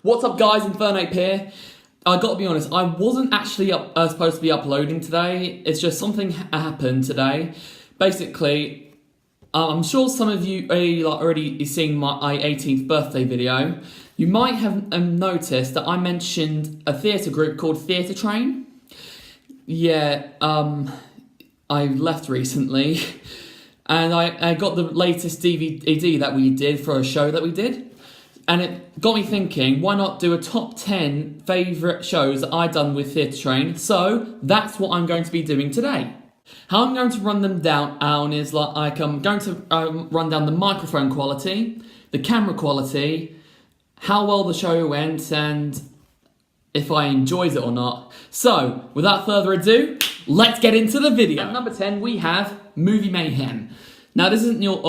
What's up guys, Infernape here. I gotta be honest, I wasn't actually supposed to be uploading today. It's just something happened today. Basically, I'm sure some of you are already seeing my 18th birthday video. You might have noticed that I mentioned a theatre group called Theatretrain. Yeah, I left recently. And I got the latest DVD that we did for a show that we did. And it got me thinking, why not do a top 10 favourite shows that I've done with Theatretrain? So that's what I'm going to be doing today. How I'm going to run them down is I'm going to run down the microphone quality, the camera quality, how well the show went, and if I enjoyed it or not. So, without further ado, let's get into the video. At number 10, we have Movie Mayhem. Now, this isn't your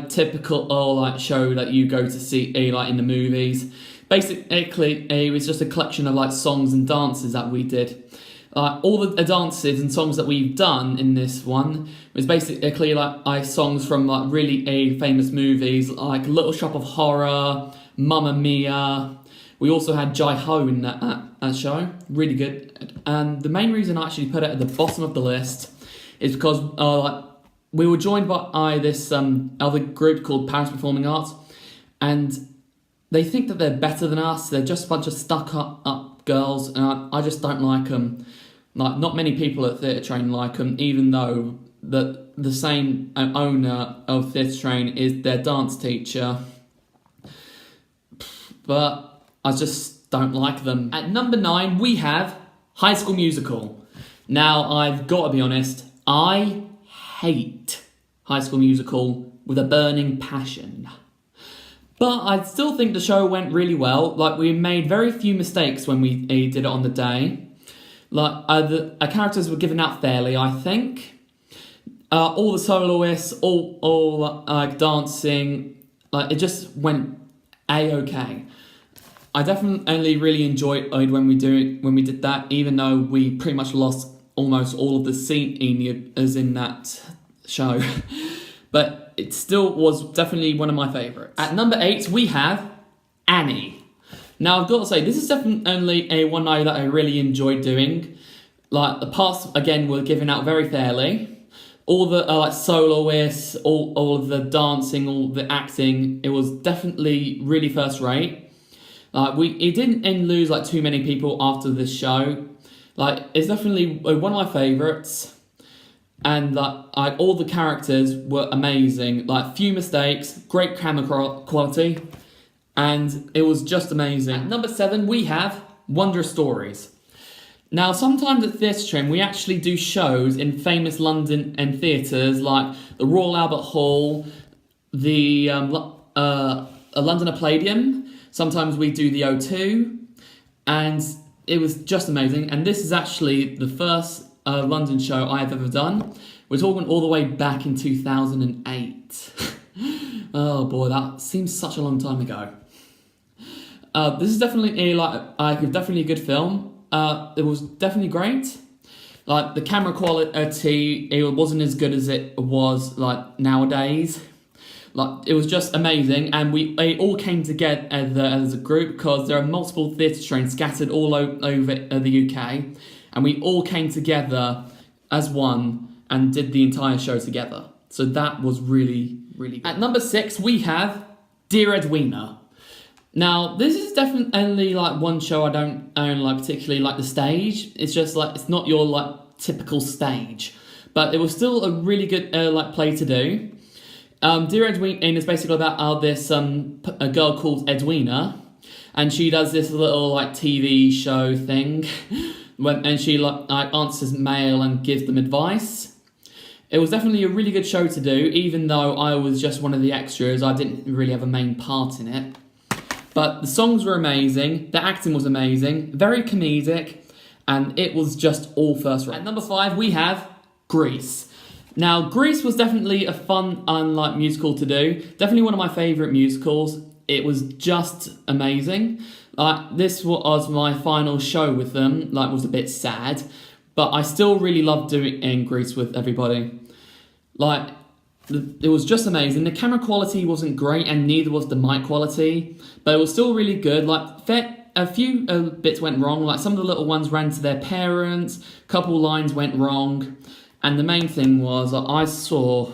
typical show that you go to see in the movies. Basically, it was just a collection of songs and dances that we did. All the dances and songs that we've done in this one was basically songs from really famous movies like Little Shop of Horror, Mamma Mia. We also had Jai Ho in that show, really good. And the main reason I actually put it at the bottom of the list is because we were joined by this other group called Paris Performing Arts, and they think that they're better than us. They're just a bunch of stuck-up girls, and I just don't like them. Not many people at Theatretrain like them, even though the same owner of Theatretrain is their dance teacher. But I just don't like them. At number 9, we have High School Musical. Now, I've got to be honest, I hate High School Musical with a burning passion. But I still think the show went really well. We made very few mistakes when we did it on the day. Our characters were given out fairly, I think. All the soloists, all dancing, it just went a-okay. I definitely really enjoyed when we did that, even though we pretty much lost almost all of the seniors in that show. But it still was definitely one of my favourites. At number 8, we have Annie. Now, I've got to say, this is definitely a one that I really enjoyed doing. The parts, again, were given out very fairly. All the soloists, all of the dancing, all the acting, it was definitely really first rate. It didn't lose too many people after this show. It's definitely one of my favourites. And all the characters were amazing. Few mistakes, great camera quality. And it was just amazing. At number 7, we have Wonder Stories. Now, sometimes at Theatretrain, we actually do shows in famous London and theatres like the Royal Albert Hall, the Londoner Palladium. Sometimes we do the O2. And it was just amazing. And this is actually the first London show I have ever done. We're talking all the way back in 2008. Oh boy, that seems such a long time ago. This is definitely definitely a good film. It was definitely great. The camera quality, it wasn't as good as it was nowadays. It was just amazing, and we all came together as a group because there are multiple Theatretrains scattered all over the UK, and we all came together as one and did the entire show together. So that was really, really good. At number 6, we have Dear Edwina. Now, this is definitely one show I don't particularly like the stage. It's just it's not your typical stage, but it was still a really good play to do. Dear Edwina is basically about a girl called Edwina, and she does this little TV show thing, and she answers mail and gives them advice. It was definitely a really good show to do, even though I was just one of the extras. I didn't really have a main part in it. But the songs were amazing, the acting was amazing, very comedic, and it was just all first rate. At number 5, we have Grease. Now, Grease was definitely a fun, musical to do. Definitely one of my favourite musicals. It was just amazing. This was my final show with them. Was a bit sad, but I still really loved doing Grease with everybody. it was just amazing. The camera quality wasn't great, and neither was the mic quality, but it was still really good. Like, a few bits went wrong, like some of the little ones ran to their parents, a couple lines went wrong, and the main thing was I saw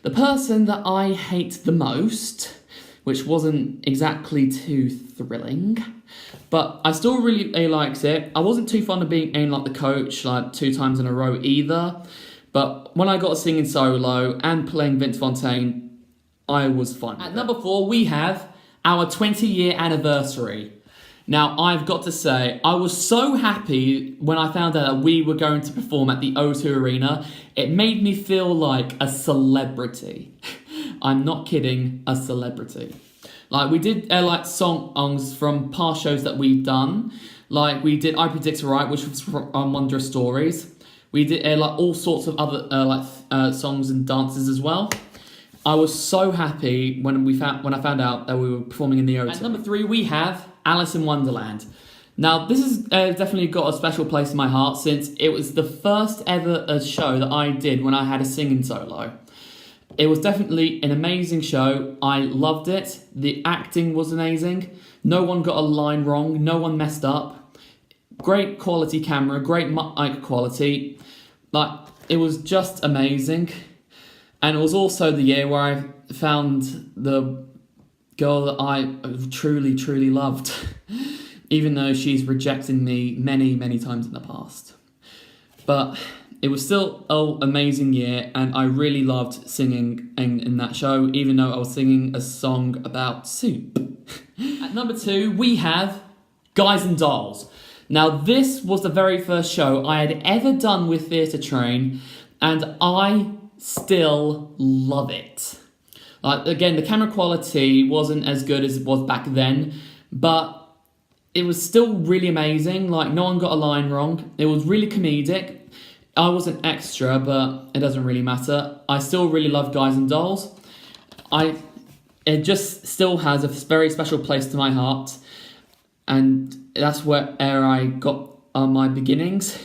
the person that I hate the most, which wasn't exactly too thrilling, but I still really liked it. I wasn't too fond of being like the coach, like 2 times in a row either, but when I got singing solo and playing Vince Fontaine, I was fine. At number 4, we have our 20-year anniversary. Now, I've got to say, I was so happy when I found out that we were going to perform at the O2 Arena. It made me feel like a celebrity. I'm not kidding, a celebrity. Like, we did like songs from past shows that we've done. Like, we did I Predict Right, which was from Wondrous Stories. We did like all sorts of other songs and dances as well. I was so happy when I found out that we were performing in the O2. At number 3, we have Alice in Wonderland. Now, this has definitely got a special place in my heart, since it was the first ever show that I did when I had a singing solo. It was definitely an amazing show. I loved it. The acting was amazing. No one got a line wrong. No one messed up. Great quality camera. Great mic quality. Like, it was just amazing. And it was also the year where I found the girl that I truly, truly loved, even though she's rejected me many, many times in the past. But it was still an amazing year, and I really loved singing in that show, even though I was singing a song about soup. At number 2, we have Guys and Dolls. Now, this was the very first show I had ever done with Theatretrain, and I still love it. Like, again, the camera quality wasn't as good as it was back then, but it was still really amazing. Like, no one got a line wrong. It was really comedic. I was an extra, but it doesn't really matter. I still really love Guys and Dolls. It just still has a very special place to my heart, and that's where I got my beginnings.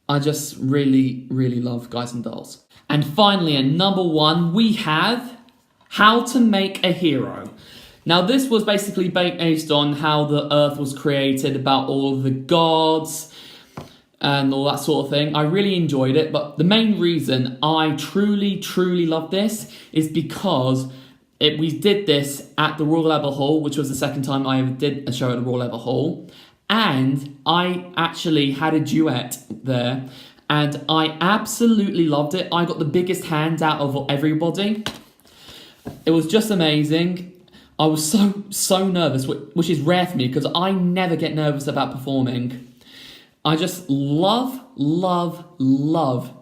I just really, really love Guys and Dolls. And finally, at number 1, we have How to Make a Hero. Now, this was basically based on how the earth was created, about all of the gods and all that sort of thing. I really enjoyed it, but the main reason I truly, truly love this is because we did this at the Royal Albert Hall, which was the second time I ever did a show at the Royal Albert Hall, and I actually had a duet there, and I absolutely loved it. I got the biggest hand out of everybody. It was just amazing. I was so nervous, which is rare for me because I never get nervous about performing. I just love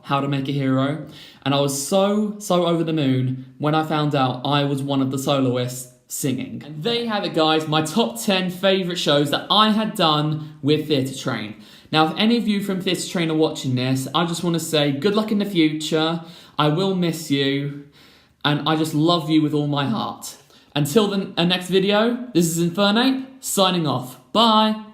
How to Make a Hero, and I was so over the moon when I found out I was one of the soloists singing. And there you have it, guys, my top 10 favourite shows that I had done with Theatretrain. Now, if any of you from Theatretrain are watching this, I just want to say good luck in the future. I will miss you, and I just love you with all my heart. Until the next video, this is Infernate, signing off. Bye!